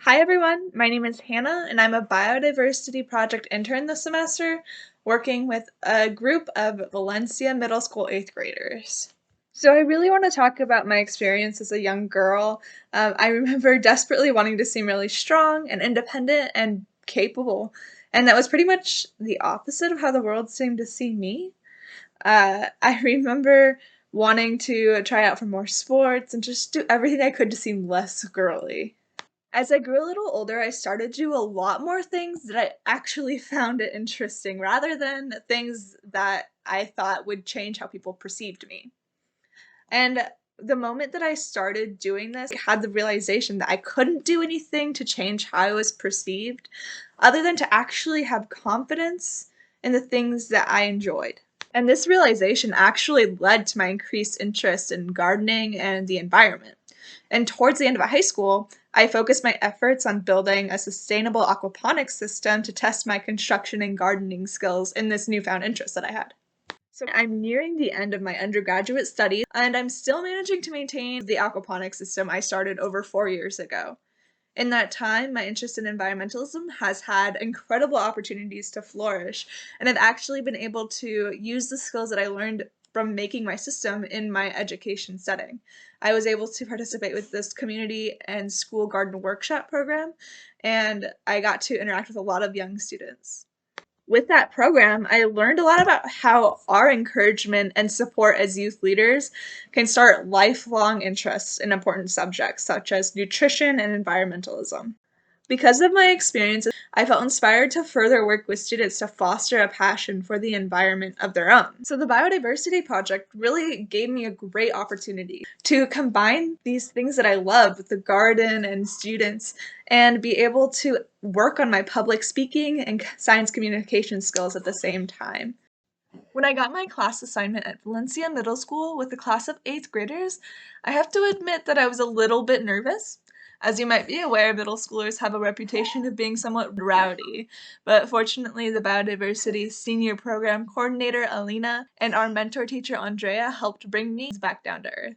Hi everyone, my name is Hannah and I'm a biodiversity project intern this semester working with a group of Valencia middle school 8th graders. So I really want to talk about my experience as a young girl. I remember desperately wanting to seem really strong and independent and capable, and that was pretty much the opposite of how the world seemed to see me. I remember wanting to try out for more sports and just do everything I could to seem less girly. As I grew a little older, I started to do a lot more things that I actually found it interesting rather than things that I thought would change how people perceived me. And the moment that I started doing this, I had the realization that I couldn't do anything to change how I was perceived other than to actually have confidence in the things that I enjoyed. And this realization actually led to my increased interest in gardening and the environment. And towards the end of high school, I focused my efforts on building a sustainable aquaponics system to test my construction and gardening skills in this newfound interest that I had. So I'm nearing the end of my undergraduate studies, and I'm still managing to maintain the aquaponics system I started over 4 years ago. In that time, my interest in environmentalism has had incredible opportunities to flourish, and I've actually been able to use the skills that I learned from making my system in my education setting. I was able to participate with this community and school garden workshop program, and I got to interact with a lot of young students. With that program, I learned a lot about how our encouragement and support as youth leaders can start lifelong interests in important subjects such as nutrition and environmentalism. Because of my experiences, I felt inspired to further work with students to foster a passion for the environment of their own. So the Biodiversity Project really gave me a great opportunity to combine these things that I love with the garden and students and be able to work on my public speaking and science communication skills at the same time. When I got my class assignment at Valencia Middle School with a class of 8th graders, I have to admit that I was a little bit nervous. As you might be aware, middle schoolers have a reputation of being somewhat rowdy, but fortunately the biodiversity senior program coordinator Alina and our mentor teacher Andrea helped bring me back down to earth.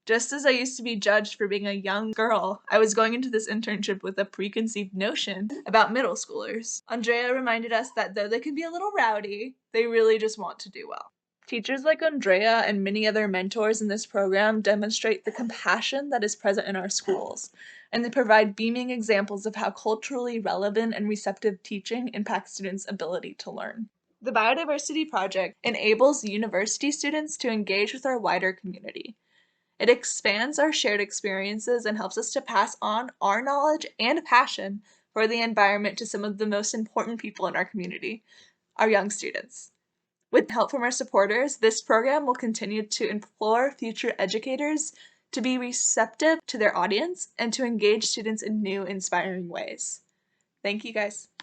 Just as I used to be judged for being a young girl, I was going into this internship with a preconceived notion about middle schoolers. Andrea reminded us that though they can be a little rowdy, they really just want to do well. Teachers like Andrea and many other mentors in this program demonstrate the compassion that is present in our schools, and they provide beaming examples of how culturally relevant and receptive teaching impacts students' ability to learn. The Biodiversity Project enables university students to engage with our wider community. It expands our shared experiences and helps us to pass on our knowledge and passion for the environment to some of the most important people in our community, our young students. With help from our supporters, this program will continue to implore future educators to be receptive to their audience and to engage students in new, inspiring ways. Thank you guys.